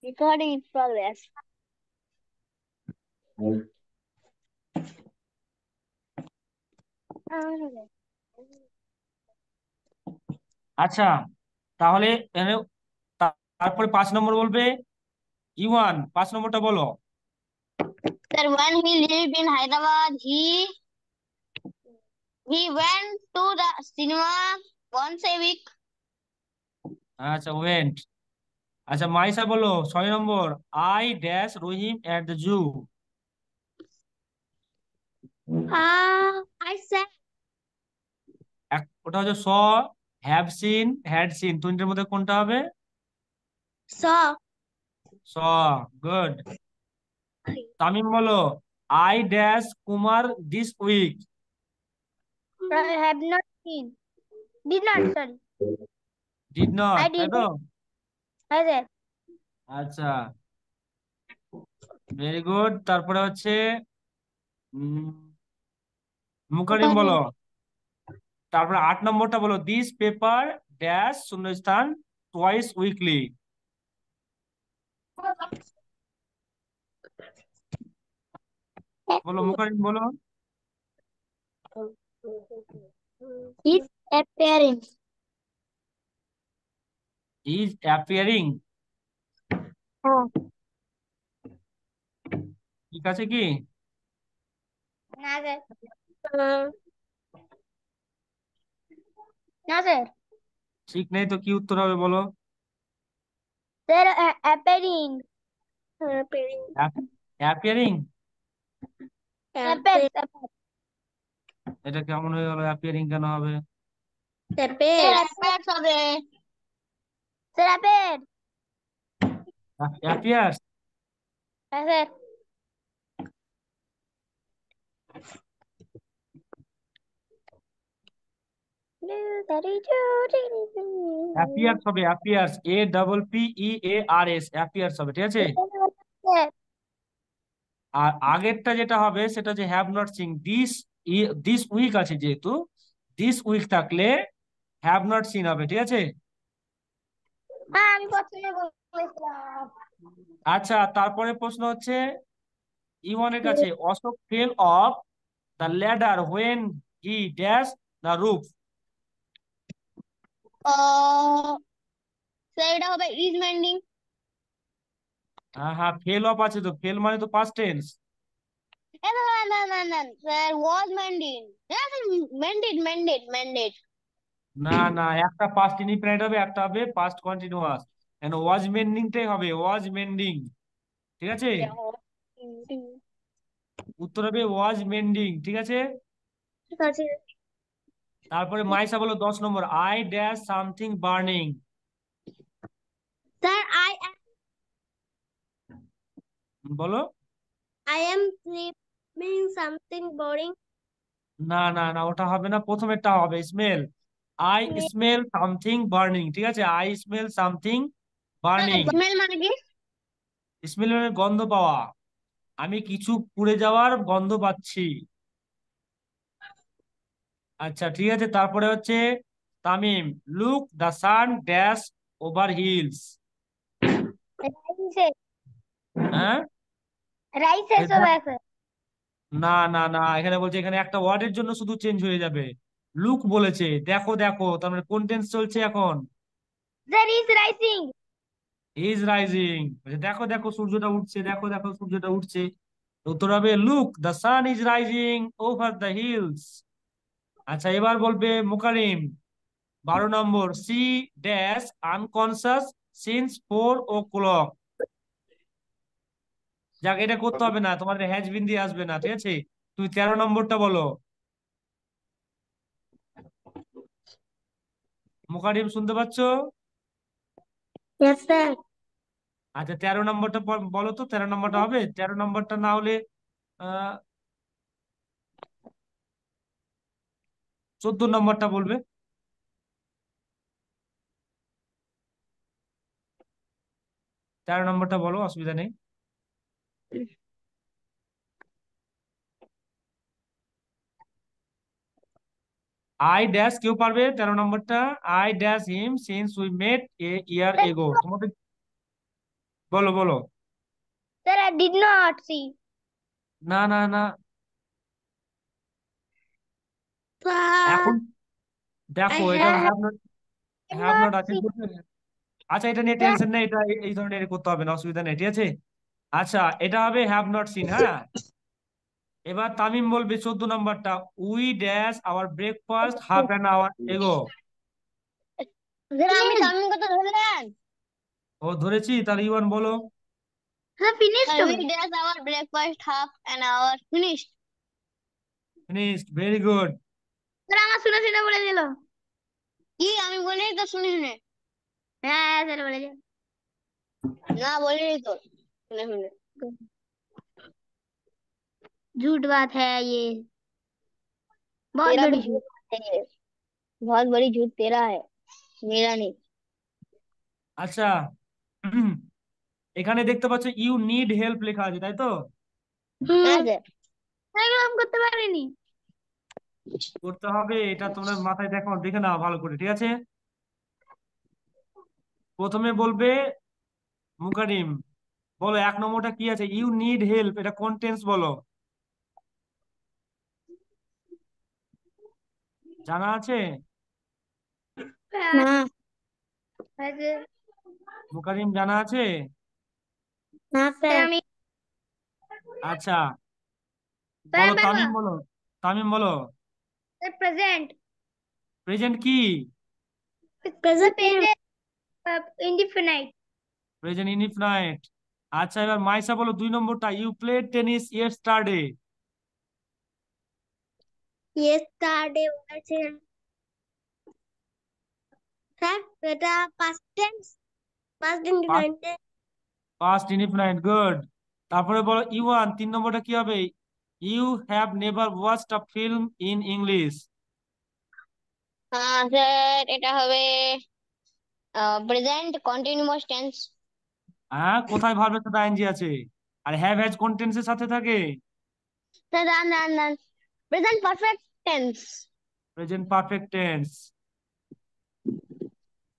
Recording in progress. আচ্ছা, তাহলে তারপরে 5 নম্বর বলবে। ইওয়ান, 5 নম্বরটা বলো। Sir, when he lived in Hyderabad, he went to the cinema once a week. আচ্ছা, ওয়েন্ট। আচ্ছা, মাইসা বলো 6 নম্বর। I dash Rahim at the zoo. I said ওটা হচ্ছে saw, have seen, had seen, তিনটের মধ্যে কোনটা হবে? saw. স। গুড। তামিম বলো I dash Kumar this week. I have not seen. Did not, sorry. Did not, I তাই did. তো? I said. আচ্ছা, ভেরি গুড। তারপরে হচ্ছে মুকারিম বলো। তারপরে 8 নম্বরটা বলো দিস পেপার ড্যাশ শূন্যস্থান টুয়াইস উইকলি। বলো মুকারিম বলো। His appearance. Is appearing. Oh. ঠিক আছে কি? না স্যার। না স্যার। ঠিক নেই তো কি উত্তর হবে বলো? Sir appearing. Appearing. Appearing. Appears. এটা কেমন হয়ে গেল? অ্যাপিয়ারিং কেন হবে? Appears. Sir, appears হবে। Sir appear। অ্যাপিয়ার্স। হ্যাঁ স্যার। অ্যাপিয়ার্স হবে, অ্যাপিয়ার্স, APPEARS, অ্যাপিয়ার্স হবে, ঠিক আছে। আর আগেরটা যেটা হবে সেটা হচ্ছে have not seen. This this week আছে, যেহেতু দিস উইক থাকলে হ্যাভ নট সিন হবে, ঠিক আছে। হ্যাঁ আমি প্রথমে বলেছিলাম। আচ্ছা, তারপরে প্রশ্ন হচ্ছে ইমনের কাছে Ashok fell off the ladder when he dash the roof. Sir এটা হবে ইজ মেন্ডিং। হ্যাঁ হ্যাঁ, ফেল অফ আছে তো, ফেল মানে তো পাস্ট টেন্স। না না না না না স্যার ওয়াজ মেন্ডিং। মেন্ডেড মেন্ডেড মেন্ডেড। না না, একটা পাস্ট ইনডিফিনিট হবে, একটা হবে পাস্ট কন্টিনিউয়াস। এন্ড ওয়াজ মেন্ডিংটাই হবে, ওয়াজ মেন্ডিং, ঠিক আছে। উত্তর হবে ওয়াজ মেন্ডিং, ঠিক আছে। ঠিক আছে তারপরে মাইসা বলো 10 নম্বর। I dash something burning. Sir বলো। I am sleeping something boring. না না না, ওটা হবে না, প্রথমেরটা হবে smell. I smell something burning, ঠিক আছে। I smell something burning. Smell মানে কি? স্মেল মানে গন্ধ পাওয়া। আমি কিছু পুড়ে যাওয়ার গন্ধ পাচ্ছি। আচ্ছা, ঠিক আছে। তারপরে হচ্ছে Tamim, look the sun dash over hills. Rises. হ্যাঁ, রাইসে এটা সব আছে। না না না, এখানে বলছে, এখানে একটা ওয়ার্ডের জন্য শুধু চেঞ্জ হয়ে যাবে। লুক বলেছে, দেখো দেখো, তার মানে কোন টেন্স চলছে এখন? There is rising. Is rising. দেখো দেখো সূর্যটা উঠছে, দেখো দেখো সূর্যটা উঠছে। তো উত্তর হবে look the sun is rising over the hills. আচ্ছা, এবার বলবে মুকারিম, 12 নম্বর। She dash unconscious since 4 o'clock। যাক, এটা করতে হবে না, তোমাদের হ্যাজ বিন দিয়ে আসবে না, ঠিক আছে। তুমি 13 নম্বরটা বলো। মুকারিম শুনতে পাচ্ছ? Yes, sir. আচ্ছা, 13 নম্বরটা বলো তো, 13 নম্বরটা হবে? 13 নম্বরটা না হলে আহ 14 নম্বরটা বলবে। 13 নম্বরটা বলো, অসুবিধা নেই। আই ড্যাশ, কেউ পারবে 13 নম্বরটা? I dash him since we met a year ago. তোমাদের বলো বলো। Sir, I did not see. না না না, Sir, এখন দেখো I এটা have হ্যাভ not নট আছে seen. আচ্ছা, এটা নিয়ে Sir, টেনশন নেই, এটা এই ধরনের করতে হবে না, অসুবিধা নেই, ঠিক আছে। আচ্ছা, এটা হবে হ্যাভ নট সিন, হ্যাঁ। এবার তামিম বলবে 14 নম্বরটা, we dash our breakfast half an hour ago. sir, আমি তামিম কথা ধরলেন। ও ধরেছি, তাহলে ইউয়ান বলো। Sir, finished we did our breakfast half an hour finished. Finished, very good. Sir আমার শুনে শুনে বলে দিল। কি আমি বলেই তো শুনে শুনে। হ্যাঁ স্যার বলে দিল। না বলিনি তো শুনে শুনে। झूठ बात है ये, बहुत तेरा बड़ी भी झूठ है ये, बहुत बड़ी झूठ तेरा है, मेरा नहीं। আচ্ছা, এখানে দেখতে পাচ্ছ ইউ নিড হেল্প লেখা আছে, তাই তো? হ্যাঁ স্যার। এগুলো আমি করতে পারিনি। করতে হবে, এটা তোমরা মাথায় দেখো, দেখে নাও ভালো করে, ঠিক আছে। প্রথমে বলবে মুকারিম, বলো 1 নম্বরটা কি আছে, ইউ নিড হেল্প, এটা কোন টেন্স বলো, জানা আছে? হ্যাঁ স্যার। মুকারিম জানা আছে? হ্যাঁ স্যার আমি আচ্ছা, স্যার বলো আমি পারবো। তামিম বলো, তামিম বলো। স্যার প্রেজেন্ট, প্রেজেন্ট কি? Present indefinite. Present indefinite. আচ্ছা, এবার মাইসা বলো 2 নম্বরটা, you played tennis yesterday. Yesterday বলেছে স্যার, এটা past tense, past indefinite. Past indefinite, good. তারপরে বলো ইউয়ান, 3 নম্বরটা কি হবে, you have never watched a film in English. হ্যাঁ স্যার এটা হবে প্রেজেন্ট কন্টিনিউয়াস টেন্স। হ্যাঁ, কোথায় ভার্বের সাথে আইএনজি আছে? আর হ্যাভ হ্যাজ কোন টেন্সের সাথে থাকে? Sir run run run, present perfect tense. Present perfect tense.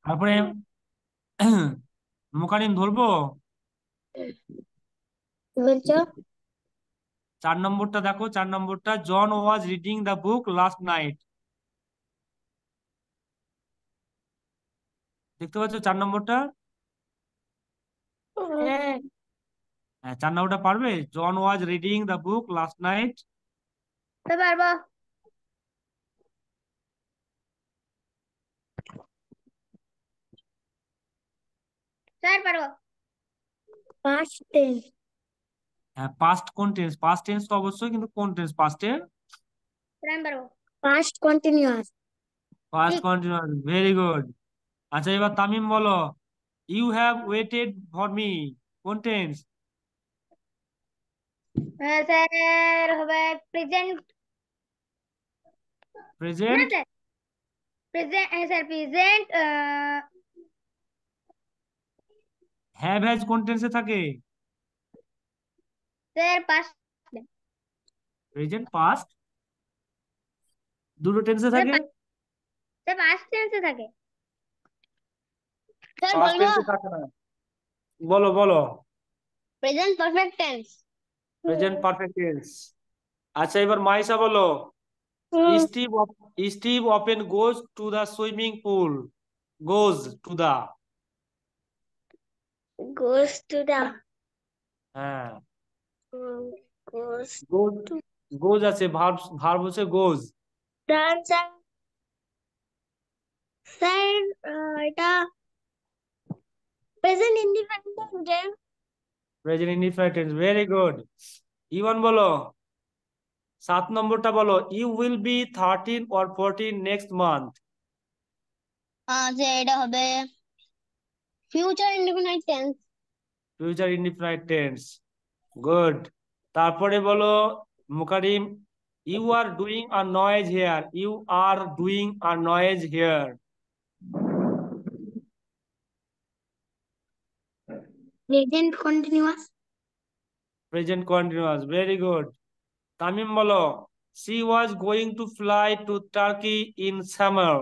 তারপরে মুকারিম ধরবো। বলছো 4 নম্বরটা দেখো, 4 নম্বরটা, John was reading the book last night. দেখতে পাচ্ছ 4 নম্বরটা? হ্যাঁ হ্যাঁ, 4 নম্বরটা পারবে, John was reading the book last night. তো পারবো স্যার, পারবো। Past tense. হ্যাঁ, পাস্ট কোন টেন্স, পাস্ট টেন্স তো অবশ্যই, কিন্তু কোন টেন্স পাস্টে? স্যার আমি পারবো পাস্ট কন্টিনিউয়াস। পাস্ট ঠিক। Continuous, very good. আচ্ছা, এবার তামিম বলো, you have waited for me, কোন টেন্স? স্যার হবে প্রেজেন্ট। না present. Sir, present sir present have has কোন টেন্সে থাকে? Sir past. প্রেজেন্ট পাস্ট দুটো টেন্সে স্যার থাকে। স্যার পাস্ট টেন্সে থাকে। স্যার পাস্ট বলবো টেন্সে থাকে না, বলো বলো। Present perfect tense. Present perfect tense. আচ্ছা, এবার মাইসা বলো, Steve Steve often goes to the swimming pool, goes to the. Goes to the, হ্যাঁ, গোস গোজ, টু গোজ আছে, ভার্ব, ভার্ব হচ্ছে গোজ। ডান্স। স্যার এটা present independent. Present indefinite tense, very good. Ivan বলো 7 নম্বরটা, বলো you will be 13 or 14 next month. যে এটা হবে future independent tense. Future indefinite tense, good. তারপরে বলো Mukarim, you are doing a noise here, you are doing a noise here. Present continuous. Present continuous, very good. Tamim বলো, she was going to fly to Turkey in summer.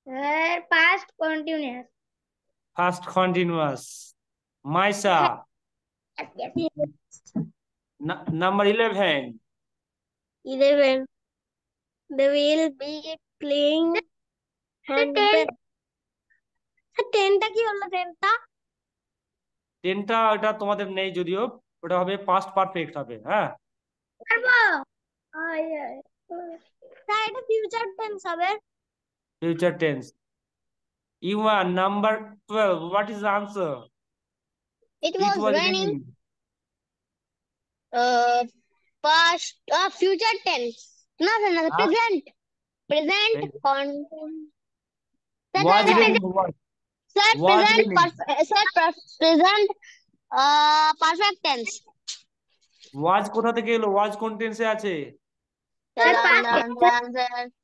Sir past continuous. First continuous, Maisa. Yes. Number 11। 11. They will be playing handball. 10টা কি হলো 10টা? 10টা ওটা তোমাদের নেই যদিও, ওটা হবে পাস্ট পারফেক্ট হবে, হ্যাঁ। পারবো। স্যার এটা ফিউচার টেন্স হবে। Future tense. ইওয়ান, number 12, what is the answer? It it was was raining. Raining. Past, future tense. No, sir, no, present. Present. Sir, was present. Raining, Sir, was present. Raining. Sir, present. Perfect tense. ওয়াজ কোথা থেকে এলো? ওয়াজ কোন টেন্সে আছে? Sir, past.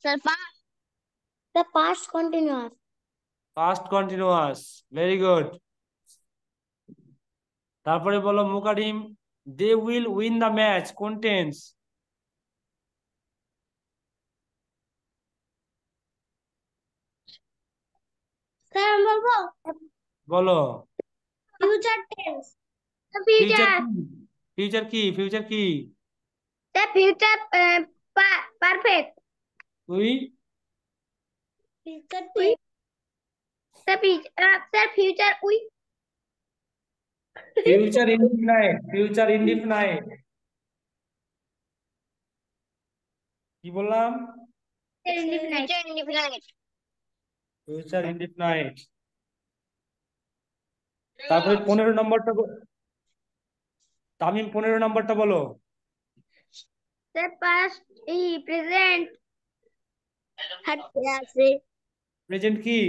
Sir, past. The past continuous. Past continuous, very good. তারপরে বলো Mukarim, they will win the match, কোন tense? Sir, আমি বলবো বলো। future tense. The future future. কি? ফিউচার কি? ফিউচার কি? The future perfect. তুই? Future tense. The future. Sir, future we. Future indefinite, future indefinite. কি বললাম? Indefinite. Future indefinite. Future indefinite. তারপরে 15 নম্বরটা তামিম, 15 নম্বরটা বলো। The past present. আছে প্রেজেন্ট কি?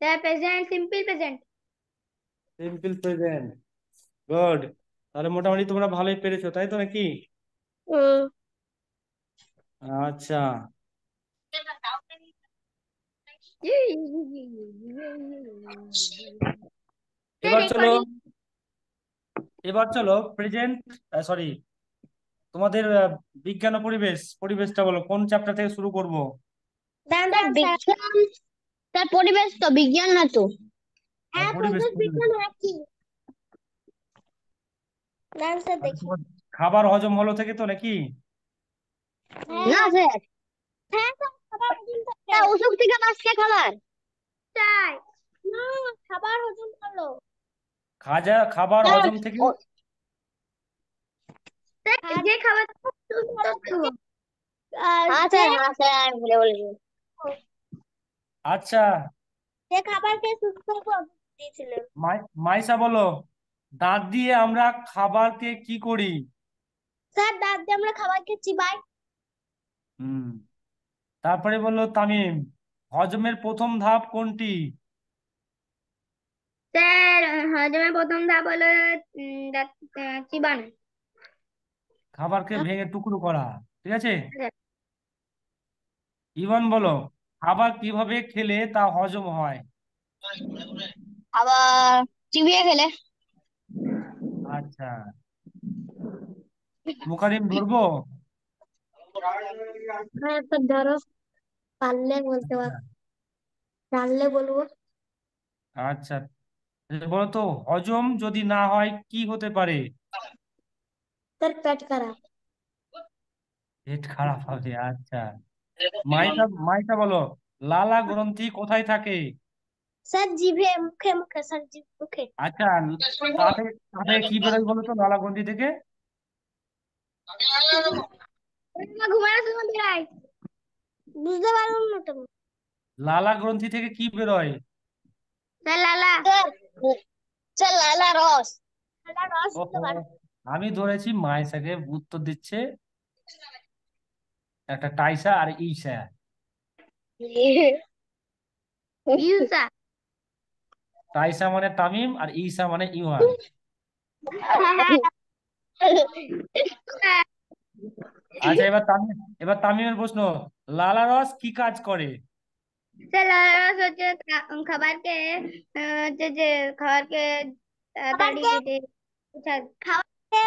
the present simple present. Simple present, good. তাহলে মোটামুটি তোমরা ভালোই পেরেছো, তাই তো নাকি? হুম। আচ্ছা, এবার চলো, এবার চলো প্রেজেন্ট, সরি, তোমাদের বিজ্ঞান ও পরিবেশ, পরিবেশটা বলো কোন চ্যাপ্টার থেকে শুরু করব? স্যার বিজ্ঞান, স্যার পরিবেশ তো বিজ্ঞান না তো। হ্যাঁ পরিবেশ, পরিবেশ পরিবেশ। বিজ্ঞান একই। স্যার আচ্ছা, দেখি। তোমার খাবার হজম হলো থেকে তো নাকি? না স্যার। হ্যাঁ স্যার খাবার হজম থাকে। স্যার অসুখ থেকে বাঁচতে খাবার। তাই না, খাবার হজম হলো। খাবার স্যার হজম থেকে। যে খাবার সুস্থ থেকে। হ্যাঁ স্যার, হ্যাঁ স্যার আমি ভুলে বলেছি। আচ্ছা, যে খাবার খেয়ে সুস্থ দিয়েছিলেন। মাইসা বলো, দাঁত দিয়ে আমরা খাবারকে কি করি? স্যার দাঁত দিয়ে আমরা খাবারকে চিবাই। হুম। তারপরে বললো তামিম, হজমের প্রথম ধাপ কোনটি? স্যার হজমের প্রথম ধাপ হলো দাঁত চিবানো। খাবারকে ভেঙে টুকরো করা, ঠিক আছে। ইভান বলো, খাবার কিভাবে খেলে তা হজম হয়? আবার চিবিয়ে খেলে। আচ্ছা, মুকারিম ধরবো? হ্যাঁ তো ধরো, পারলে বলতে আচ্ছা, পারো, জানলে বলবো। আচ্ছা, বলো তো, হজম যদি না হয় কি হতে পারে? তোর পেট খারাপ। পেট খারাপ হবে, আচ্ছা। মাইসা, মাইসা বলো, লালা গ্রন্থি কোথায় থাকে? স্যার জিভে, মুখে মুখে, স্যার জিভ মুখে। আচ্ছা, তাতে তাতে কি বেরোয় বলো তো লালা গ্রন্থি থেকে? ঘুমানোর সময় বেড়াই। বুঝতে পারলাম না তো। লালা গ্রন্থি থেকে কি বেরোয়? স্যার লালা। স্যার লালা রস। লালা রস দিতে ওহো, পারো। আমি ধরেছি মাইসাকে উত্তর দিচ্ছে একটা টাইসা আর ঈশা। ইউসা। টাইসা মানে তামিম আর ঈশা মানে ইওয়ান। আচ্ছা, এবার তামিমের প্রশ্ন, লালা রস কি কাজ করে? স্যার লালা রস হচ্ছে খাবারকে যে খাবারকে তাড়াতাড়ি পেটে খাবারকে।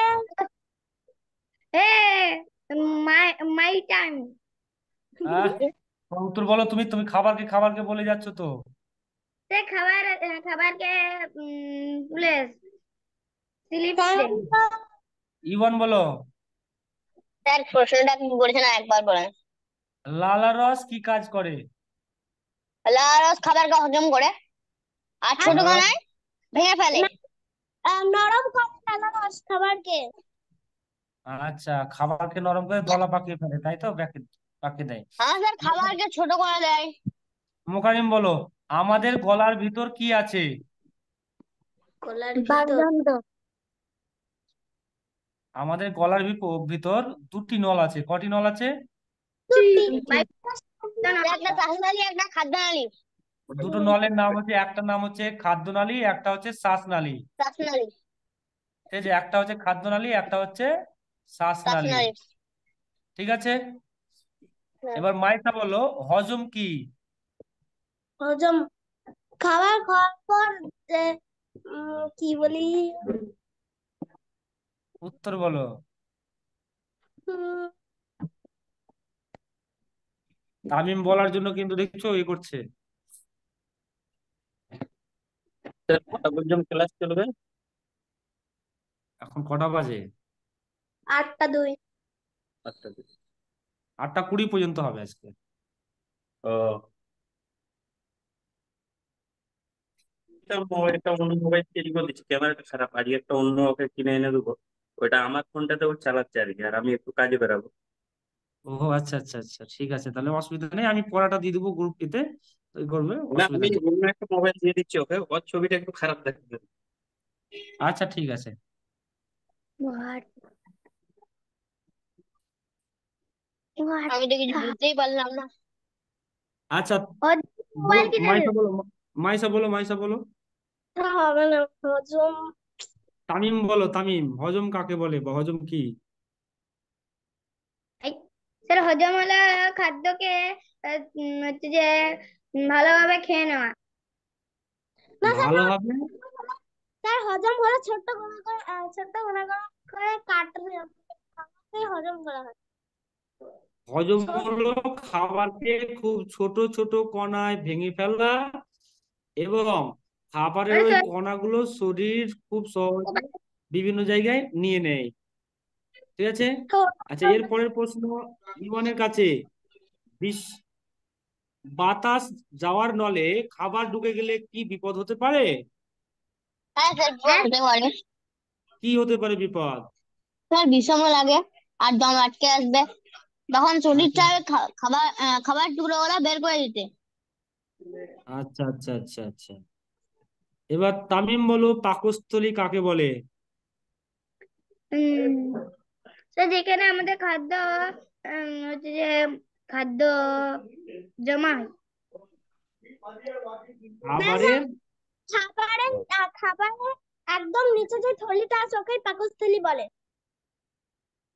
এ মাই মাই টাইম। আহ উত্তর বলো, তুমি তুমি খাবারকে খাবারকে বলে যাচ্ছ তো। সে খাবারকে তুলে স্লিপ দে। ইভান বলো। স্যার প্রশ্নটা কি বলেছেন একবার বলেন। লালারস কি কাজ করে? লালারস খাবারকে হজম করে আর ছোট লালারস কণায় ভেঙে ফেলে। নরম করে লালারস খাবারকে। আচ্ছা, খাবারকে নরম করে দলা পাকিয়ে ফেলে, তাই তো? পাকিয়ে দেয়। হ্যাঁ স্যার, খাবারকে ছোট করে দেয়। মুকারিম বলো, আমাদের গলার ভিতর কি আছে? গলার ভিতর আমাদের গলার ভিতর দুটি নল আছে। কটি নল আছে? একটা শ্বাসনালী, একটা খাদ্যনালী। দুটো নলের নাম হচ্ছে, একটা নাম হচ্ছে খাদ্যনালী, একটা হচ্ছে শ্বাসনালী। শ্বাসনালী। ঠিক আছে, একটা হচ্ছে খাদ্যনালী, একটা হচ্ছে শ্বাসনালী। শ্বাসনালী। ঠিক আছে, এবার মাইসা বলো, হজম কি? হজম খাবার খাওয়ার পর যে, কি বলি, উত্তর বলো। উম, তামিম বলার জন্য কিন্তু দেখছো এ করছে। কটা পর্যন্ত ক্লাস চলবে? এখন কটা বাজে? 8টা 2। আচ্ছা বেশ। 8টা 20 পর্যন্ত হবে আজকে। ও, মোবাইলটা অন্য মোবাইল চেঞ্জ করে দিচ্ছি, ক্যামেরাটা খারাপ, আজকে একটা অন্য ওকে কিনে এনে দেবো। ওইটা আমার ফোনটাতে ও চালাচ্ছে আর কি, আর আমি একটু কাজে বেরাবো। ও আচ্ছা আচ্ছা আচ্ছা, ঠিক আছে, তাহলে অসুবিধা নেই, আমি পড়াটা দিয়ে দেবো গ্রুপটিতে, ওই করবে, না, অসুবিধা আমি নেই। অন্য একটা মোবাইল দিয়ে দিচ্ছি ওকে, ওর ছবিটা একটু খারাপ দেখতে। আচ্ছা ঠিক আছে। আমি তো কিছু বুঝতেই পারলাম না। আচ্ছা বলো, মোবাইল কিনে মাইসা বলো, মাইসা বলো, মাইসা বলো। হবে না হজম। তামিম বলো, তামিম, হজম কাকে বলে বা হজম কি? স্যার হজম হলো খাদ্যকে হচ্ছে যে ভালোভাবে খেয়ে নেওয়া। না স্যার, না ভালোভাবে স্যার, হজম হলো ছোট্ট গুণা করে কাটতে হজম করা হয়। হজম হলো খাবারকে খুব ছোট ছোট কণায় ভেঙে ফেলা, এবং খাবারের মানে ওই স্যার, কণাগুলো শরীর খুব সহজে বিভিন্ন জায়গায় নিয়ে নেয়। ঠিক আছে, আচ্ছা, এর পরের প্রশ্ন ইমনের কাছে। বিশ বাতাস যাওয়ার নলে খাবার ঢুকে গেলে কি বিপদ হতে পারে? হ্যাঁ স্যার, হতে পারে। কি হতে পারে বিপদ? স্যার বিষমও লাগে আর দম আটকে আসবে, তখন শরীর আচ্ছা চায় খাবার টুকরো ওরা বের করে দিতে। আচ্ছা আচ্ছা আচ্ছা আচ্ছা, এবার তামিম বলো, পাকস্থলী কাকে বলে? হুম, তো যেখানে আমাদের হচ্ছে যে খাদ্য জমা হয়। না স্যার, খাবারের খাবারের একদম নিচে যে থলিটা আছে ওকে পাকস্থলী বলে।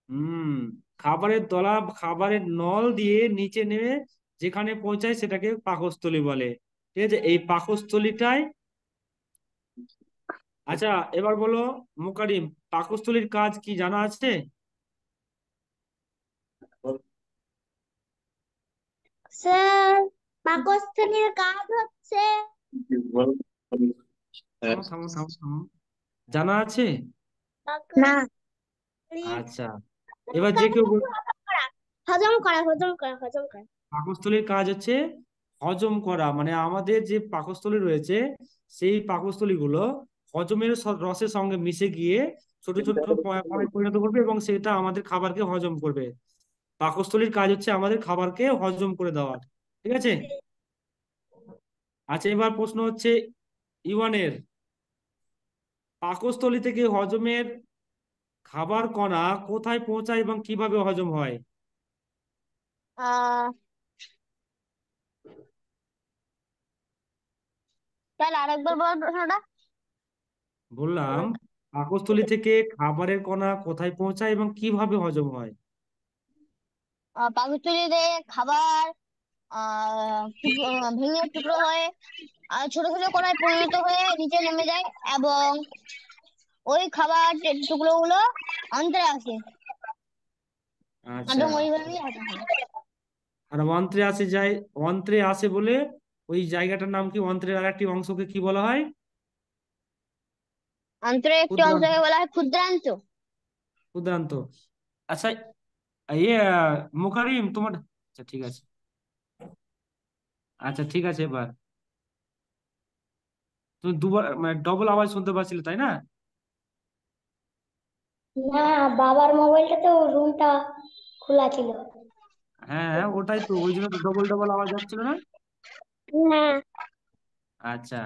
হুম, খাবারের তলা, খাবারের নল দিয়ে নিচে নেমে যেখানে পৌঁছায় সেটাকে পাকস্থলী বলে। ঠিক আছে, এই পাকস্থলীটাই। আচ্ছা এবার বলো মুকারিম, পাকস্থলীর কাজ কি জানা আছে? স্যার পাকস্থলীর কাজ হচ্ছে, থামো থামো থামো থামো, জানা আছে? না, আচ্ছা, এবার যে কেউ হজম করা, হজম করা, হজম করা। পাকস্থলীর কাজ হচ্ছে হজম করা, মানে আমাদের যে পাকস্থলী রয়েছে সেই পাকস্থলী গুলো হজমের রসের সঙ্গে মিশে গিয়ে ছোট ছোট কণায় পরিণত করবে, এবং সেটা আমাদের খাবারকে হজম করবে। পাকস্থলীর কাজ হচ্ছে আমাদের খাবারকে হজম করে দেওয়া। ঠিক আছে, আচ্ছা, এবার প্রশ্ন হচ্ছে ইওয়ানের, পাকস্থলী থেকে হজমের খাবার কণা কোথায় পৌঁছায় এবং কিভাবে হজম হয়? আহ স্যার আরেকবার বল প্রশ্নটা। বললাম, পাকস্থলী থেকে খাবারের কণা কোথায় পৌঁছায় এবং কিভাবে হজম হয়? পাকস্থলীতে খাবার ভেঙে টুকরো হয়ে আর ছোট ছোট কণায় পরিণত হয়ে নিচে নেমে যায়, এবং ওই খাবার টুকরো গুলো অন্ত্রে আসে আচ্ছা, এবং ওইভাবেই হজম হয়। আর অন্ত্রে আসে যায়, অন্ত্রে আসে বলে ওই জায়গাটার নাম কি? অন্ত্রের আর একটি অংশকে কি বলা হয়? অন্ত্রের একটি ক্ষুদ্রান্ত। অংশকে বলা হয় ক্ষুদ্রান্ত। ক্ষুদ্রান্ত। আচ্ছা, ইয়ে মুকারিম তোমার, আচ্ছা ঠিক আছে, আচ্ছা ঠিক আছে। এবার তুমি দুবার মানে ডবল আওয়াজ শুনতে পাচ্ছিলে, তাই না? না, বাবার মোবাইলটা তো রুমটা খোলা ছিল। হ্যাঁ হ্যাঁ, ওটাই তো, ওই জন্য তো ডবল ডবল আওয়াজ যাচ্ছিল না। হ্যাঁ। আচ্ছা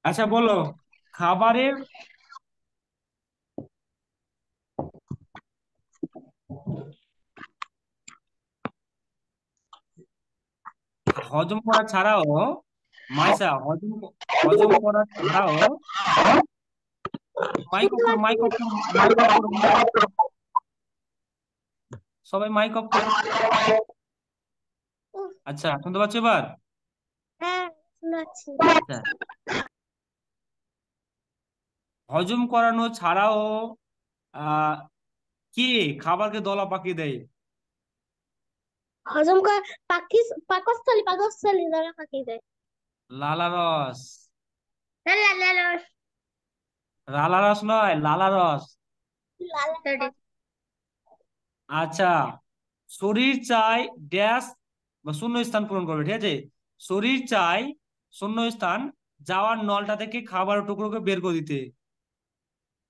আচ্ছা, বলো খাবারের হজম করা ছাড়াও, মাইসা হজম হজম করা ছাড়াও, মাইক অফ করো, মাইক অফ করো, মাইক অফ করো, মাইক অফ করো, সবাই মাইক অফ করো। আচ্ছা, শুনতে পাচ্ছ এবার? হ্যাঁ, শোনাচ্ছি। আচ্ছা, হজম করানো ছাড়াও আহ কি খাবারকে দলা পাকিয়ে দেয়? হজম কর, পাকস্থলী দ্বারা পাকিয়ে দেয়। লালারস। লালারস। লালারস নয়, লালারস। লালারস। আচ্ছা, শরীর চাই ড্যাশ বা শূন্য স্থান পূরণ করবে, ঠিক আছে? শরীর চাই শূন্য স্থান যাওয়ার নলটা থেকে খাবার টুকরোকে বের করে দিতে।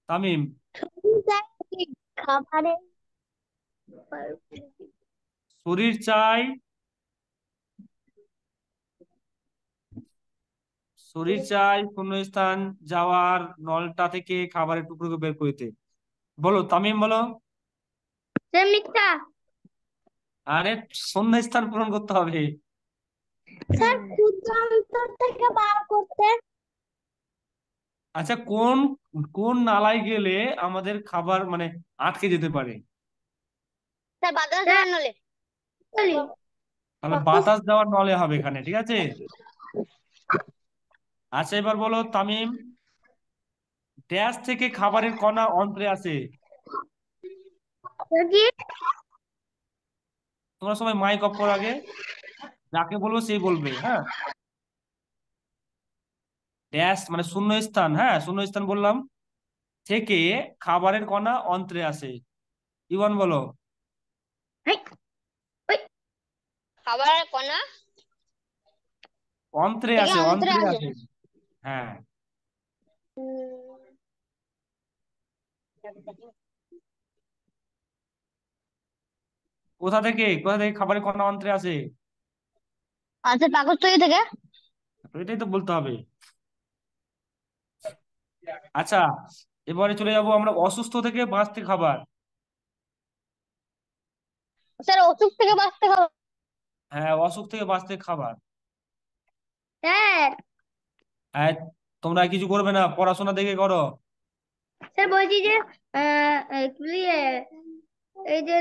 তামিম। খাবারে শরীর চাই, শরীর চাই শূন্য স্থান যাওয়ার নলটা থেকে খাবারের টুকরোকে বের করে দিতে। বলো তামিম, বলো। মিথ্যা। আরে, শূন্য স্থান পূরণ করতে হবে। স্যার, ক্ষুদ্রান্তর থেকে বার করতে। আচ্ছা, কোন কোন নালায় গেলে আমাদের খাবার মানে আটকে যেতে পারে? স্যার, বাতাস দেওয়ার নলে। তাহলে বাতাস দেওয়ার নলে হবে এখানে, ঠিক আছে? আচ্ছা, এবার বলো তামিম, ড্যাশ থেকে খাবারের কণা অন্ত্রে আসে? তোমরা সবাই মাইক অফ করো আগে, যাকে বলবো সেই বলবে, হ্যাঁ। ড্যাশ মানে শূন্য স্থান, হ্যাঁ শূন্য স্থান বললাম, থেকে খাবারের কণা অন্ত্রে আসে। ইভান বলো। খাবারের কণা অন্ত্রে থেকে আসে, অন্ত্রে অন্ত্রে আসে। আসে। হ্যাঁ। কোথা থেকে খাবারের কণা অন্ত্রে আসে? আচ্ছা, পাকস্থলী থেকে। তো এটাই তো বলতে হবে। আচ্ছা, এবারে চলে যাব আমরা অসুস্থ থেকে বাঁচতে খাবার। স্যার, অসুখ থেকে বাঁচতে হবে। হ্যাঁ, অসুখ থেকে বাঁচতে খাবার। স্যার। হ্যাঁ, তোমরা কিছু করবে না, পড়াশোনা দেখে করো। স্যার, বলছি যে কি বলি, এই যে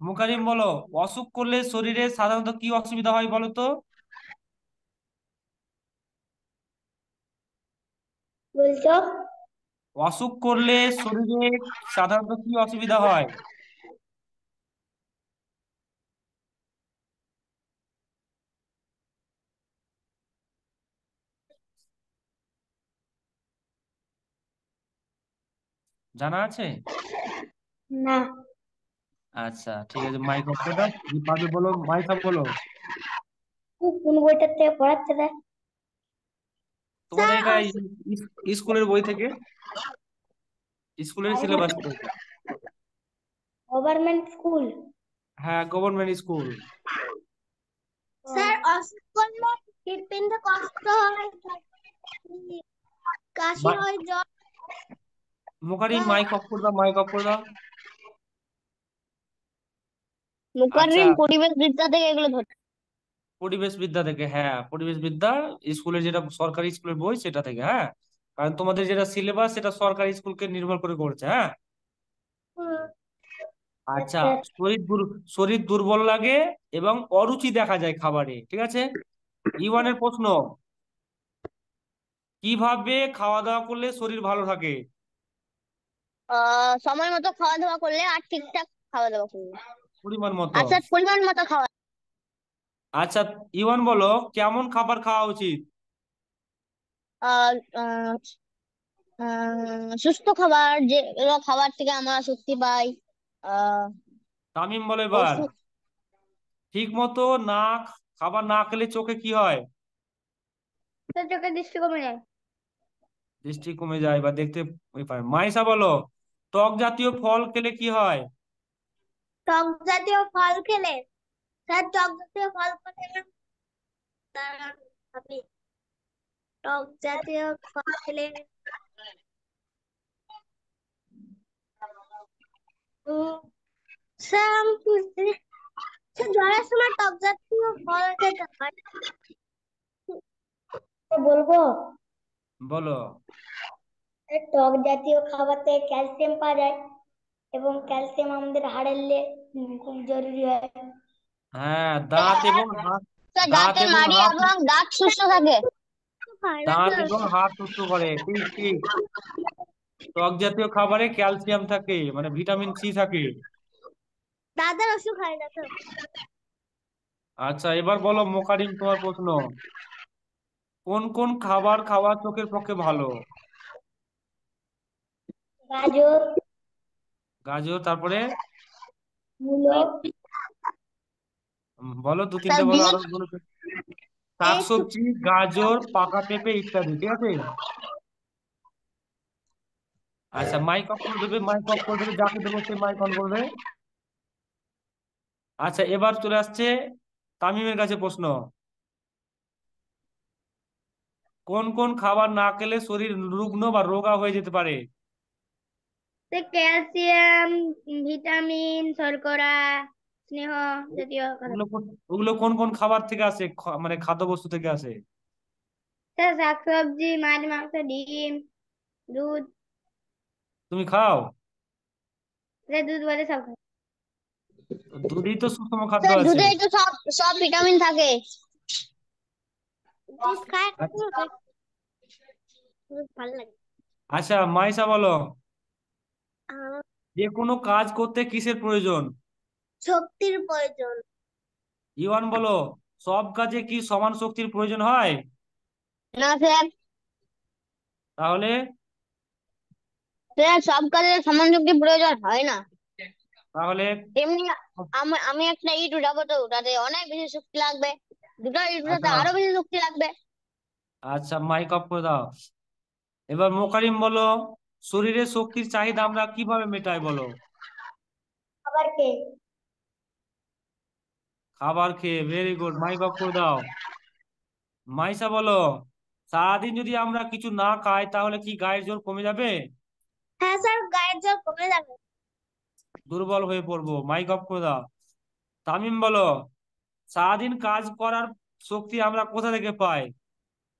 মুকারিম বলো, অসুখ করলে শরীরে সাধারণত কি অসুবিধা হয় বলো তো? বলছো। অসুখ করলে শরীরে সাধারণত কি অসুবিধা হয়? জানা আছে? না। আচ্ছা ঠিক আছে, মাইক অফ করে দাও, যে পারবে বলো, মাইক অফ বলো। কোন বইটার থেকে পড়াচ্ছে দেখ। তোমাদের স্যার, এটা স্কুলের বই থেকে, স্কুলের সিলেবাস থেকে। Government school. হ্যাঁ, গভর্নমেন্ট স্কুল। স্যার, অসুখ করলে হৃৎপিণ্ডে কষ্ট হয়, কাশি হয়, জ্বর। মুকারিম মাইক অফ করে দাও, মাইক অফ করে দাও। আচ্ছা, মুখার্রিম পরিবেশ বিদ্যা থেকে এগুলো ধরে। পরিবেশ বিদ্যা থেকে, হ্যাঁ পরিবেশ বিদ্যা, স্কুলের যেটা সরকারি স্কুলের বই সেটা থেকে, হ্যাঁ। কারণ তোমাদের যেটা সিলেবাস সেটা সরকারি স্কুলকে নির্ভর করে করছে, হ্যাঁ। আচ্ছা, আচ্ছা। শরীর দুর্বল লাগে এবং অরুচি দেখা যায় খাবারে, ঠিক আছে? ইওয়ানের প্রশ্ন, কিভাবে খাওয়া দাওয়া করলে শরীর ভালো থাকে? সময় মতো খাওয়া দাওয়া করলে আর ঠিকঠাক খাওয়া দাওয়া করলে। পরিমাণ মতো। আচ্ছা, পরিমাণ মতো খাওয়া। আচ্ছা, ইওয়ান বলো কেমন খাবার খাওয়া উচিত? আর সুস্থ খাবার, যেগুলো খাবার থেকে আমরা শক্তি পাই। আহ তামিম বলো এবার। ওষুধ। ঠিক মতো না খাবার না খেলে চোখে কি হয়? চোখের দৃষ্টি কমে যায়। দৃষ্টি কমে যায় বা দেখতে পায়। মাইসা বলো টক জাতীয় ফল খেলে কি হয়? টক জাতীয় ফল খেলে, স্যার টক জাতীয় ফল খেলে, দাঁড়ান ভাবি। টক জাতীয় ফল খেলে উম, স্যার আমি স্যার জ্বরের সময় টক জাতীয় ফল খেতে হয়। বলবো, বলো। টক জাতীয় খাবার থেকে ক্যালসিয়াম পাওয়া যায়, এবং ক্যালসিয়াম আমাদের খুব জরুরি হয়। হ্যাঁ, দাঁত এবং হাত। স্যার দাঁত দাঁতের এবং মাড়ি হাত। এবং দাঁত সুস্থ থাকে। দাঁত এবং হাত সুস্থ করে, ঠিক ঠিক। টক জাতীয় খাবারে ক্যালসিয়াম থাকে, মানে ভিটামিন সি থাকে। দাদার অসুখ হয় না তো। আচ্ছা, এবার বলো মোকারিম, তোমার প্রশ্ন। কোন কোন খাবার খাওয়া চোখের পক্ষে ভালো? গাজর, গাজর, তারপরে? মূলো, বলো দু স্যার তিনটে বলো, বিট, আরো বলো তো। শাকসবজি, গাজর, পাকা পেঁপে ইত্যাদি, ঠিক আছে। আচ্ছা, মাইক অফ করে দেবে, মাইক অফ করে দেবে, যাকে দেবো সে মাইক অন করবে। আচ্ছা, এবার চলে আসছে তামিমের কাছে প্রশ্ন। কোন কোন খাবার না খেলে শরীর রুগ্ন বা রোগা হয়ে যেতে পারে? ক্যালসিয়াম, ভিটামিন, শর্করা, স্নেহ জাতীয় খাবার। ওগুলো কোন কোন খাবার থেকে আসে, মানে খাদ্য বস্তু থেকে আসে? স্যার শাকসবজি, মাছ, মাংস, ডিম, দুধ। তুমি খাও? স্যার দুধ বলে সব খাই। দুধই তো সুষম খাদ্য স্যার আছে। দুধে তো সব সব ভিটামিন থাকে। দুধ খায় আচ্ছা। কখনো খায়? দুধ ভালো লাগে। আচ্ছা, মাইসা বলো আমার যে কোনো কাজ করতে কিসের প্রয়োজন? শক্তির প্রয়োজন। ইওয়ান বলো সব কাজে কি সমান শক্তির প্রয়োজন হয়? না স্যার, তাহলে? স্যার সব কাজে সমান শক্তির প্রয়োজন হয় না। তাহলে? এমনি আমি আমি একটা ইট উঠাবো, তো ওটাতে অনেক বেশি শক্তি লাগবে। দুটো ইট উঠাতে আচ্ছা। আরো বেশি শক্তি লাগবে। আচ্ছা, মাইক অফ করে দাও। এবার মোকারিম বলো শরীরের শক্তির চাহিদা আমরা কিভাবে মেটাই বলো? আবার কে? খাবার খেয়ে, ভেরি গুড, মাইক অফ করে দাও। মাইসা বলো সারাদিন যদি আমরা কিছু না খাই তাহলে কি গায়ের জোর কমে যাবে? হ্যাঁ স্যার, গায়ের জোর কমে যাবে। দুর্বল হয়ে পড়বো, মাইক অফ করে দাও। তামিম বলো সারাদিন কাজ করার শক্তি আমরা কোথা থেকে পাই?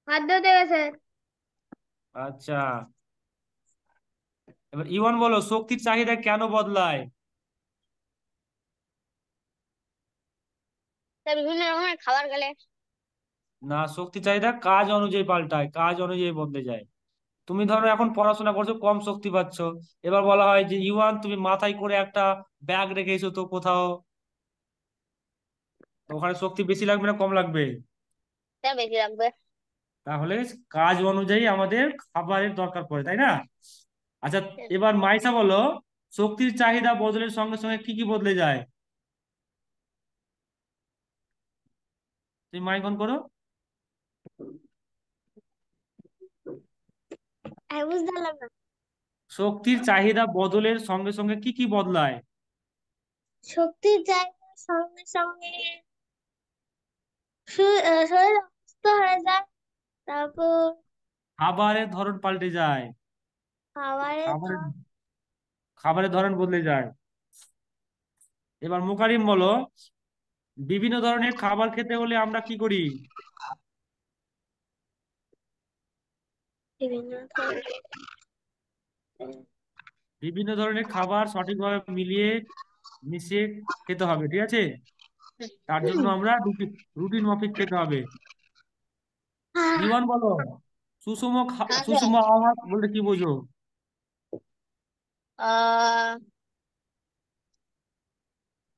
খাদ্য থেকে স্যার। আচ্ছা, এবার ইওয়ান বলো শক্তির চাহিদা কেন বদলায়? স্যার বিভিন্ন রকমের খাবার খেলে। না, শক্তি চাহিদা কাজ অনুযায়ী পাল্টায়, কাজ অনুযায়ী বদলে যায়। তুমি ধরো এখন পড়াশোনা করছো, কম শক্তি পাচ্ছ। এবার বলা হয় যে ইওয়ান তুমি মাথায় করে একটা ব্যাগ রেখে এসো তো কোথাও, তো ওখানে শক্তি বেশি লাগবে না কম লাগবে? স্যার বেশি লাগবে। তাহলে কাজ অনুযায়ী আমাদের খাবারের দরকার পড়ে, তাই না? আচ্ছা, এবার মাইসা বলো শক্তির চাহিদা বদলের সঙ্গে সঙ্গে কি কি বদলে যায়? তুমি মাইক অন করো। আমি বুঝতে পারলাম না। শক্তির চাহিদা বদলের সঙ্গে সঙ্গে কি কি বদলায়? শক্তির চাহিদার সঙ্গে সঙ্গে শরীর অসুস্থ হয়ে যায়। তারপর খাবারের ধরন পাল্টে যায়। খাবারের খাবারের ধরন। খাবারের ধরন বদলে যায়। এবার মুকারিম বলো বিভিন্ন ধরনের খাবার খেতে হলে আমরা কি করি? বিভিন্ন ধরনের। বিভিন্ন ধরনের খাবার সঠিকভাবে মিশিয়ে খেতে হবে, ঠিক আছে। তার জন্য আমরা রুটিন মাফিক খেতে হবে। ইওয়ান বলো সুষম আহার বলতে কি বোঝো?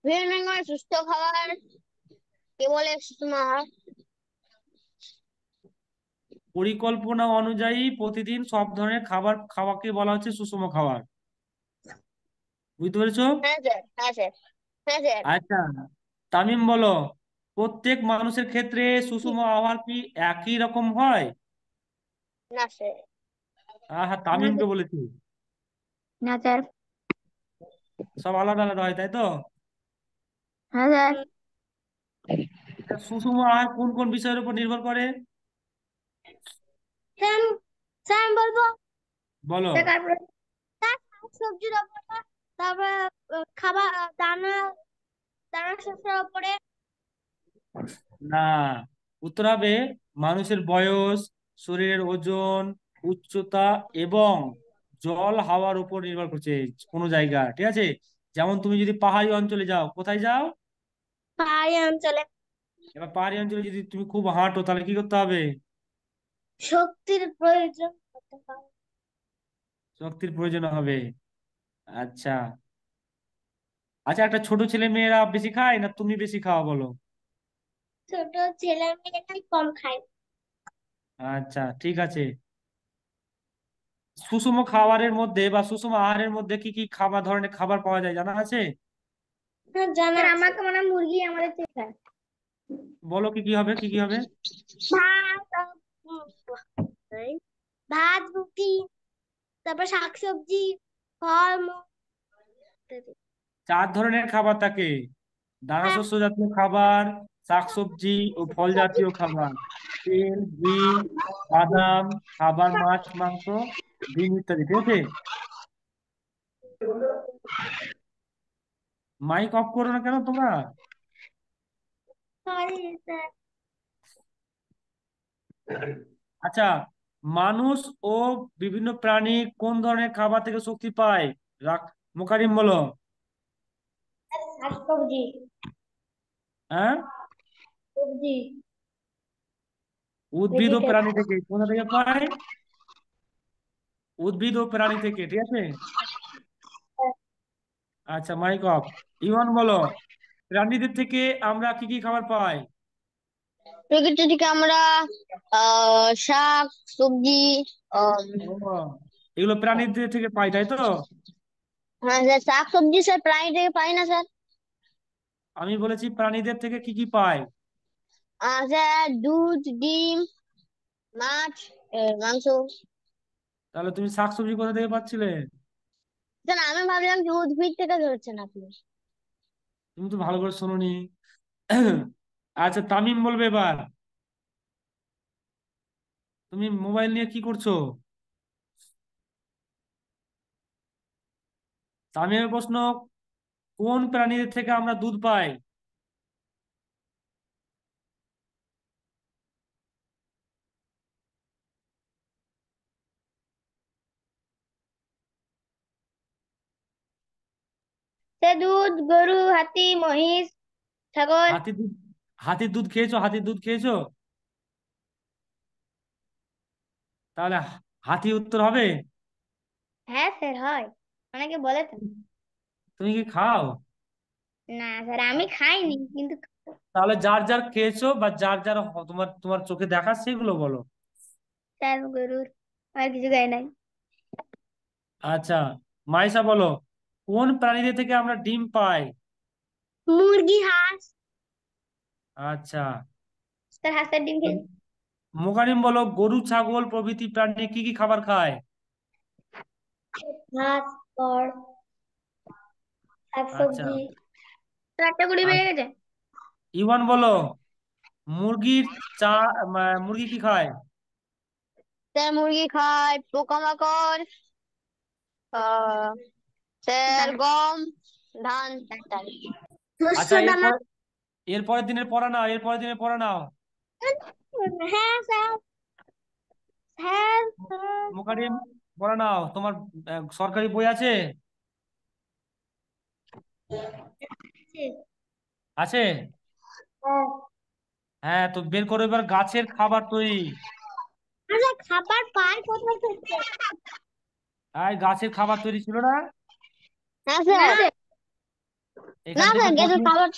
বিভিন্ন রকমের সুস্থ খাবার কে বলে সুষম আহার? পরিকল্পনা অনুযায়ী প্রতিদিন সব ধরনের খাবার খাওয়াকে বলা হচ্ছে সুষম খাবার। বুঝতে পেরেছো? হ্যাঁ স্যার, হ্যাঁ স্যার, হ্যাঁ স্যার। আচ্ছা, তামিম বলো, প্রত্যেক মানুষের ক্ষেত্রে সুষম আহার কি একই রকম হয়? না স্যার। হ্যাঁ, না তামিমকে স্যার। বলেছি। না স্যার। সব আলাদা আলাদা হয়, তাই তো? হ্যাঁ স্যার। সুষম আহার কোন কোন বিষয়ের উপর নির্ভর করে? স্যার স্যার আমি বলবো। বলো। তারপরে স্যার সবজির উপরে, তারপরে খাবার দানা দানা শস্যের উপরে। না, উত্তর হবে মানুষের বয়স, শরীরের ওজন, উচ্চতা এবং জল হাওয়ার উপর নির্ভর করছে কোনো জায়গা, ঠিক আছে? যেমন তুমি যদি পাহাড়ি অঞ্চলে যাও, কোথায় যাও? পাহাড়ি অঞ্চলে এবার পাহাড়ি অঞ্চলে যদি তুমি খুব হাঁটো তাহলে কি করতে হবে? শক্তির প্রয়োজন হতে পারে। শক্তির প্রয়োজন হবে। আচ্ছা। আচ্ছা, একটা ছোট ছেলে মেয়েরা বেশি খায় না তুমি বেশি খাওয়া, বলো? ছোট ছেলে মেয়েরাই কম খায়। আচ্ছা, ঠিক আছে। সুষম খাবারের মধ্যে বা সুষম আহারের মধ্যে কি কি খাবার ধরনের খাবার পাওয়া যায় জানা আছে? হ্যাঁ জানা স্যার, আছে। আমাকে মনে হয় মুরগি আমাদের চেয়ে খায়। বলো কি কি হবে, কি কি হবে? ভাত এই, ভাত রুটি, তারপর শাকসবজি, ফল মূল ইত্যাদি। 4 ধরনের খাবার থাকে: হ্যাঁ। দানাশস্য জাতীয় খাবার, শাকসবজি ও ফল জাতীয় খাবার, তেল, ঘি, বাদাম, খাবার, মাছ, মাংস, ডিম ইত্যাদি, ঠিক আছে? মাইক অফ করো না কেন তোমরা? Sorry sir. আচ্ছা, মানুষ ও বিভিন্ন প্রাণী কোন ধরনের খাবার থেকে শক্তি পায়? রাখ, মোকারিম বলো। শাকসবজি। হ্যাঁ, সবজি। উদ্ভিদ ও ভেজিটেবল। প্রাণী থেকে। কোথা থেকে পায়? উদ্ভিদ ও প্রাণী থেকে, ঠিক আছে? আচ্ছা, মাইক অফ। ইমন বলো, প্রাণীদের থেকে আমরা কি কি খাবার পাই? প্রকৃতি থেকে আমরা শাক সবজি। আম, ও, এগুলো প্রাণীদের থেকে পাই, তাই তো? হ্যাঁ স্যার, শাক সবজি স্যার প্রাণী থেকে পাই না স্যার। আমি বলেছি প্রাণীদের থেকে কি কি পাই। স্যার দুধ, ডিম, মাছ, মাংস। তাহলে তুমি শাকসবজি কোথা থেকে পাচ্ছিলে? স্যার আমি ভাবলাম যে উদ্ভিদ থেকে ধরছেন আপনি। তুমি তো ভালো করে শোনোনি। আচ্ছা, তামিম বলবে এবার। তুমি মোবাইল নিয়ে কি করছো? তামিমের প্রশ্ন, কোন প্রাণীদের থেকে আমরা দুধ পাই? স্যার দুধ, গরু, হাতি, মহিষ, ছাগল। হাতির দুধ, হাতির দুধ খেয়েছো? হাতির দুধ খেয়েছো? তাহলে হাতি উত্তর হবে। হ্যাঁ স্যার হয়, অনেকে বলে তো। তুমি কি খাও? না স্যার আমি খাইনি কিন্তু। তাহলে যার যার খেয়েছো বা যার যার তোমার তোমার চোখে দেখা সেগুলো বলো। স্যার গরুর আর কিছু খাই নাই। আচ্ছা, মাইশা বলো, কোন প্রাণীদের থেকে আমরা ডিম পাই? মুরগি, হাঁস। আচ্ছা। স্যার হাঁসের ডিম খেয়েছি। মোকারিম বলো, গরু, ছাগল প্রভৃতি প্রাণী কি কি খাবার খায়? ঘাস, খড়, আচ্ছা। শাকসবজি। স্যার একটা কুড়ি আর বেড়ে গেছে। ইভান বলো, মুরগির চা মুরগি কি খায়? স্যার মুরগি খায় পোকামাকড়, আহ স্যার দানা। গম, ধান ইত্যাদি। শস্য আচ্ছা, দানা। এরপরের দিনের পড়া নাও, এরপরের দিনের পড়া নাও। হ্যাঁ স্যার। হ্যাঁ স্যার। মোকারিম, পড়া নাও তোমার। সরকারি বই আছে? আছে? হ্যাঁ। হ্যাঁ, তো বের করো এবার গাছের খাবার তৈরি। আচ্ছা খাবার পায় কোথায় থেকে? আর গাছের খাবার তৈরি ছিল না? হ্যাঁ না স্যার। না এখান থেকে স্যার গ্যাসের প্রশ্ন, খাবার।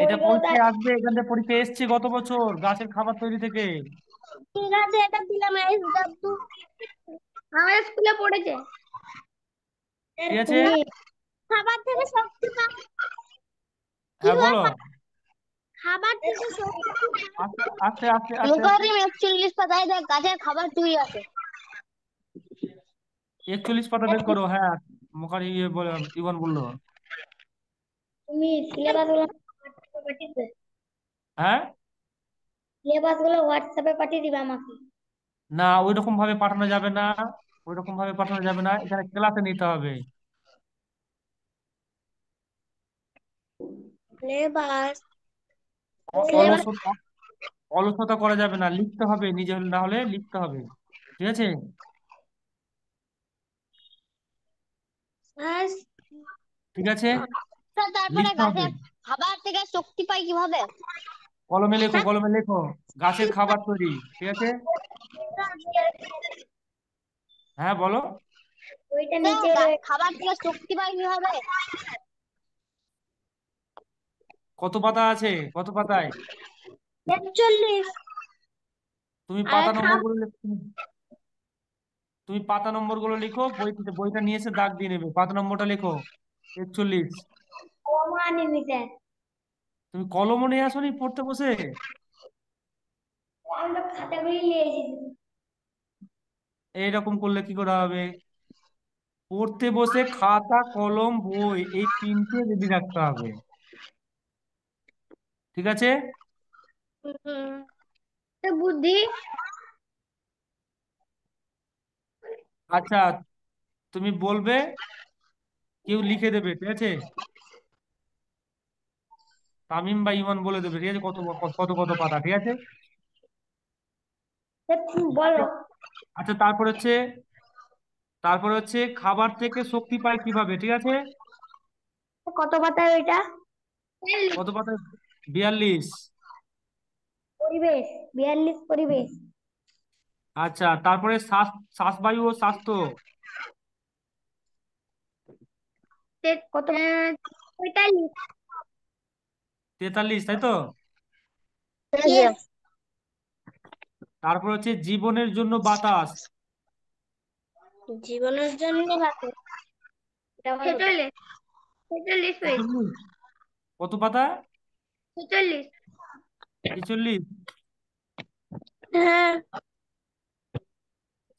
এটা বইগুলো পরীক্ষায় আসবে, এখান থেকে পরীক্ষায় এসছে গত বছর গাছের খাবার তৈরি থেকে। ঠিক আছে, এটা দিলাম SW, আমার স্কুলে পড়েছে। ঠিক আছে, খাবার থেকে শক্তি পায় কি হ্যাঁ হয়? বলো। খাবার থেকে শক্তি পায়। আস্তে আস্তে আস্তে আস্তে আস্তে। মুখারিম 41 পাতায় দেখ গাছের খাবার তুই আছে। 41 পাতা বের করো, হ্যাঁ মুখারি ইভান বললো। তুমি সিলেবাস গুলো পাঠিয়ে দিবে, হ্যাঁ, সিলেবাস গুলো হোয়াটসঅ্যাপে পাঠিয়ে দিবে আমাকে। না ওই রকম ভাবে পাঠানো যাবে না, ওই রকম ভাবে পাঠানো যাবে না, এখানে ক্লাসে নিতে হবে। সিলেবাস সিলেবাস অলসতা, অলসতা করা যাবে না, লিখতে হবে, নিজে না হলে লিখতে হবে, ঠিক আছে। ঠিক আছে, তারপরে লিখতে হবে। গাছের খাবার থেকে শক্তি পাই কিভাবে? কলমে লেখো, কলমে লেখো, গাছের খাবার তৈরি, ঠিক আছে। হ্যাঁ বলো। ওইটা নিচে খাবার থেকে শক্তি পাই কিভাবে? কত পাতা আছে, কত পাতায়? 41। তুমি আর পাতা নম্বর গুলো তুমি পাতা নম্বর গুলো লিখো, বইটা নিয়ে এসে দাগ দিয়ে নেবে, পাতা নম্বরটা লেখো 41। কমা আনি নিতে, তুমি কলমও নিয়ে আসোনি পড়তে বসে? আমি তো খাতা বই নিয়ে এসেছি। এইরকম করলে কি করে হবে? পড়তে বসে খাতা কলম বই এই তিনটে রেডি রাখতে হবে, ঠিক আছে। তো বুদ্ধি। আচ্ছা, তুমি বলবে, কেউ লিখে দেবে, ঠিক আছে। তামিম বা ইমান বলে দেবে, ঠিক আছে, কত কত কত পাতা, ঠিক আছে। বলো আচ্ছা তারপর হচ্ছে খাবার থেকে শক্তি পায় কিভাবে, ঠিক আছে। কত পাতায় ওইটা? কত পাতা? 42। পরিবেশ, 42 পরিবেশ। আচ্ছা, তারপরে শ্বাসবায়ু ও স্বাস্থ্য। কত? 45। 43, তাই তো। Yes, তারপর হচ্ছে জীবনের জন্য বাতাস। জীবনের জন্য বাঁচে। 46। 46 পেজ। 46। কত পাতা? 46। 46। হ্যাঁ।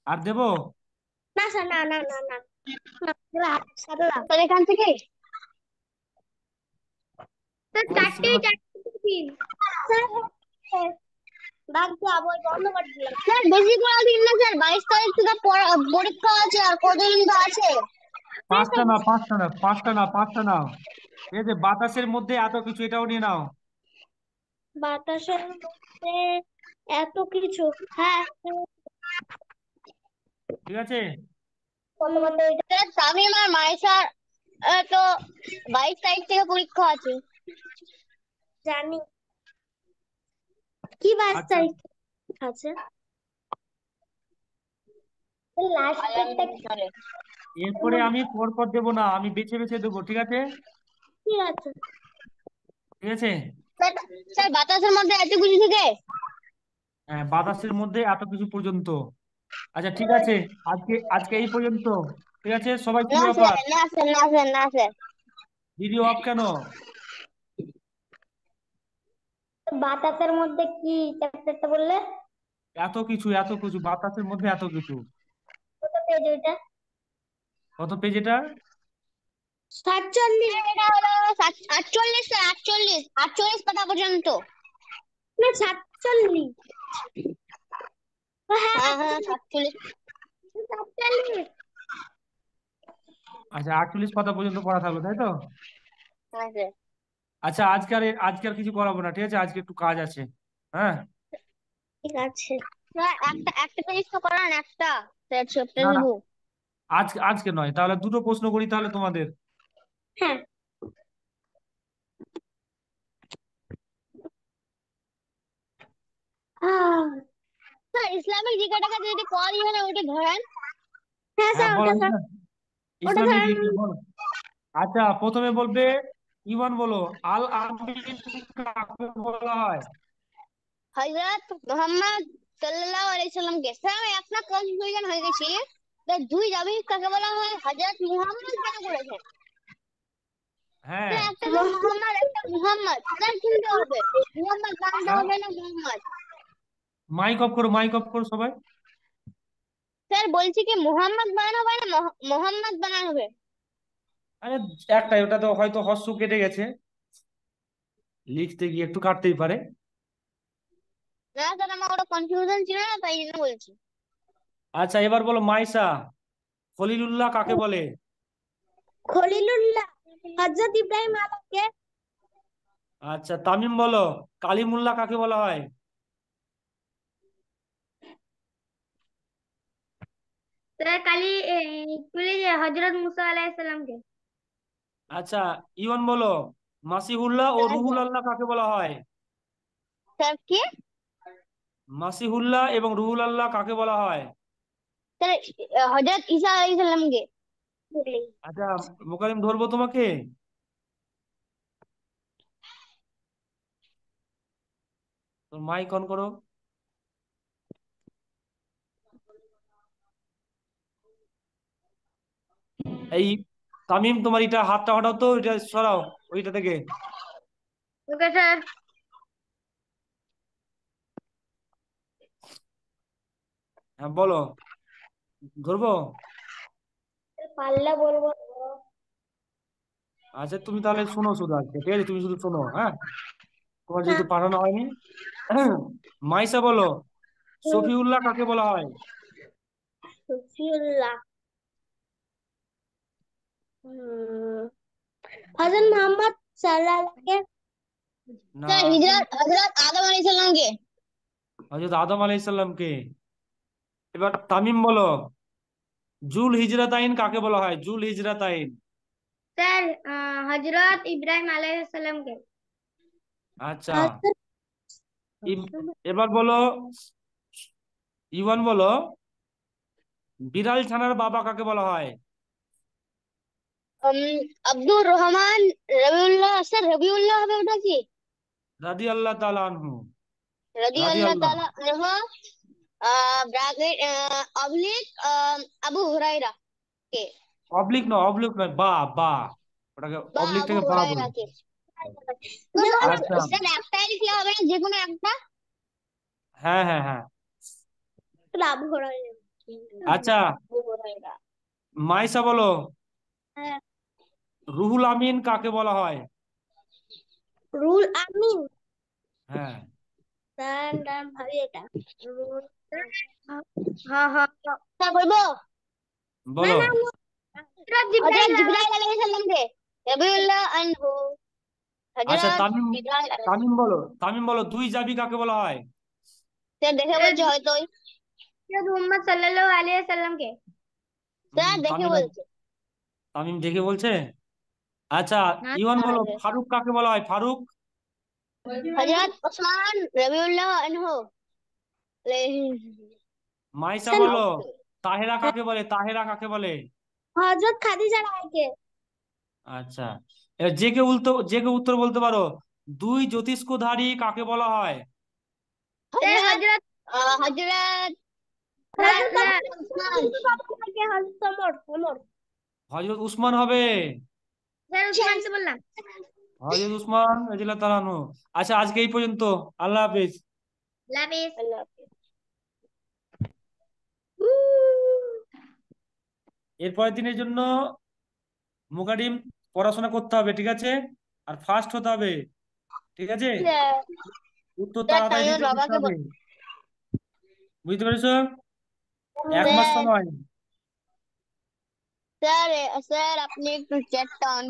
আর দেবো? না স্যার, না না না না না, সাদা তোর এখান থেকে স্যার, তোমাদের চারটেই সিলেবাস। চারটে দিন স্যার। বাদ দিয়া বই বন্ধ করে দিলাম। স্যার বেশি করে দিন না স্যার, 22 তারিখ থেকে পরীক্ষা আছে আর কতদিন তো আছে। পাঁচটা না, পাঁচটা না, পাঁচটা না, পাঁচটা নাও। এই যে বাতাসের মধ্যে এত কিছু, এটাও নিয়ে নাও। বাতাসের মধ্যে এত কিছু। হ্যাঁ। ঠিক আছে। কত কত এটা স্যার তামিম আর মাইশার তো 22 তারিখ থেকে পরীক্ষা আছে। জানি। কি 22 আচ্ছা, তারিখ আছে? লাস্ট ডেটটা এরপরে আমি পর পর দেবো না, আমি বেছে বেছে দেবো, ঠিক আছে। কি আছে? ঠিক আছে, স্যার স্যার বাতাসের মধ্যে এত কিছু থেকে। হ্যাঁ বাতাসের মধ্যে এত কিছু পর্যন্ত। আচ্ছা ঠিক আছে, আজকে আজকে এই পর্যন্ত, ঠিক আছে, সবাই না চুপ স্যার, আপার। না স্যার, না স্যার, না স্যার। ভিডিও অফ কেন? বাতাসের মধ্যে কি চ্যাপ্টারটা বললে? এত কিছু, এত কিছু বাতাসের মধ্যে এত কিছু। কত পেজ ওইটা? কত পেজ এটা? 47। এটা হলো 48 স্যার, 48 পাতা পর্যন্ত। না 47। হ্যাঁ, হ্যাঁ হ্যাঁ 47। 47। আচ্ছা, 48 পাতা পর্যন্ত পড়া থাকবে, তাই তো। হ্যাঁ স্যার। আচ্ছা, আজকে আর কিছু করাবো না, ঠিক আছে, আজকে একটু কাজ আছে। হ্যাঁ। ঠিক আছে। স্যার একটা একটা পেজ তো করান একটা, স্যার চ্যাপ্টার না না, দেবো। আজকে নয়, তাহলে দুটো প্রশ্ন করি তাহলে তোমাদের। হ্যাঁ। আহ, স্যার ইসলামিক জিজ্ঞাসাটা যদি পড়ি হয় না ওইটা ধরেন। হ্যাঁ হ্যাঁ স্যার, বলো, ওটা ইসলামিক ধরেন। জিকে বলো। আচ্ছা, প্রথমে বলবে ইমান বলো, আল আমিন কাকে বলা হয়? হযরত মুহাম্মদ সাল্লাল্লাহু আলাইহি সাল্লামকে। স্যার আমি একটা কনফিউশন হয়ে গেছি, যে দুই নবী কাকে বলা হয়, হযরত মুহাম্মদ কেন করেছেন? হ্যাঁ। স্যার একটা তো মুহাম্মদ, একটা মুহাম্মদ, স্যার কিনতে হবে, মুহাম্মদ বানাতে হ্যাঁ, হবে না মুহাম্মদ? মাইক অফ করো, মাইক অফ করো সবাই। স্যার বলছি কি মুহাম্মদ বানানো হবে না মোহাম্মদ বানানো হবে? আরে একটাই, ওটা তো হয়তো হর্ষ কেটে গেছে, লিখতে গিয়ে একটু কাটতেই পারে। না স্যার আমার ওটা কনফিউশন ছিল না, তাই জন্য বলছি। আচ্ছা এবার বলো মাইসা, খলিলুল্লাহ কাকে বলে? খলিলুল্লাহ হযরত ইব্রাহিম আলাইহিসকে। আচ্ছা তামিম বলো, কালিমুল্লাহ কাকে বলা হয়? স্যার কালি হযরত মুসা আলাইহিস সালামকে। আচ্ছা ইওয়ান বলো, মাসিহুল্লাহ ও রুহুল আল্লাহ কাকে বলা হয়? স্যার কি? মাসিহুল্লাহ এবং রুহুল আল্লাহ কাকে বলা হয়? স্যার হযরত ঈসা আলাইহিস সালামকে। আচ্ছা মোকারিম ধরবো তোমাকে। তোর মাইক অন করো। এই তামিম, তোমার এটা হাতটা হটাও তো, এটা সরাও ওইটা থেকে। Okay sir. হ্যাঁ বলো, ধরবো। পাল্লা বলবো। আচ্ছা তুমি তাহলে শোনো শুধু আজকে, ঠিক আছে? তুমি শুধু শোনো, হ্যাঁ, তোমার হ্যাঁ। যেহেতু পাঠানো হয়নি। মাইসা বলো, শফিউল্লাহ কাকে বলা হয়? সুফিউল্লাহ হযরত মুহাম্মদ সাল্লাল্লাহু না, স্যার হযরত আদম আলাইহিস সালামকে। হযরত আদম আলাইহিস সালামকে। এবার তামিম বলো, জুল হিজরাতাইন কাকে বলা হয়? জুল হিজরাতাইন। স্যার হযরত ইব্রাহিম আলাইহিস সালামকে। আচ্ছা এবার বলো, ইওয়ান বলো, বিড়াল ছানার বাবা কাকে বলা হয়? উম, আব্দুর রহমান রবিউল্লাহ। স্যার রবিউল্লাহ হবে ওটা কি? রাদি আল্লাহ তাআলা আনহু। রাদি রাদি আল্লাহ আল্লাহ, তাআলা আনহু, ব্রাকেট অবলিক আবু হুরায়রা কে, অবলিক নয়, অবলিক নয়, বা বা, ওটাকে বা আবু অবলিকটাকে বা বলো। হুরায়রা কে। তো আচ্ছা স্যার একটাই লিখলে হবে না, যে কোনো একটা? হ্যাঁ হ্যাঁ হ্যাঁ। আবু হুরায়রা। আচ্ছা আবু হুরায়রা। মাইসা বলো, হ্যাঁ। রুহুল আমিন কাকে বলা হয়? রুল আমিন। হ্যাঁ দাঁড়ান দাঁড়ান ভাবি এটা। রুল হ্যাঁ হ্যাঁ হ্যাঁ। স্যার বলবো, না বলো। না হযরত হযরত জিবরাইল জিবরাইল আলাইহিস সালামকে। রবিউল্লাহ আনহু, আচ্ছা হযরত তামিম, জিবরাইল তামিম বলো, তামিম বলো, দুই জাবি কাকে বলা হয়? স্যার দেখে বলছে হয়তো। মুহাম্মদ সাল্লাল্লাহু আলাইহি সাল্লামকে। স্যার দেখে তামিম, বলছে। তামিম দেখে বলছে। আচ্ছা না ইওয়ান বলো, ফারুক কাকে বলা হয়? ফারুক। হযরত ওসমান রবিউল্লাহ আনহু। মাইসা বলো, তাহেরা কাকে বলে? তাহেরা কাকে বলে? হযরত খাদিজা রায়কে। আচ্ছা এবার যে কেউ উত্তর বলতে পারো, দুই জ্যোতিষ্কধারী কাকে বলা হয়? হযরত হযরত হযরত ওসমান। হযরত ওমর। হযরত উসমান হবে। স্যার উসমান তো বললাম। হযরত উসমান রাদিয়াল্লাহু তাআলা আনহু। আচ্ছা আজকে এই পর্যন্ত, আল্লাহ হাফেজ। লাবিস। আল্লাহ হাফেজ। এরপরের দিনের জন্য মুকারিম পড়াশোনা করতে হবে, ঠিক আছে? আর ফার্স্ট হতে হবে, ঠিক আছে? উত্তর স্যার তাড়াতাড়ি তামিমের দিতে দিতে বাবাকে হবে, বুঝতে পেরেছো? এক মাস স্যার, সময়। স্যার স্যার আপনি একটু চ্যাটটা অন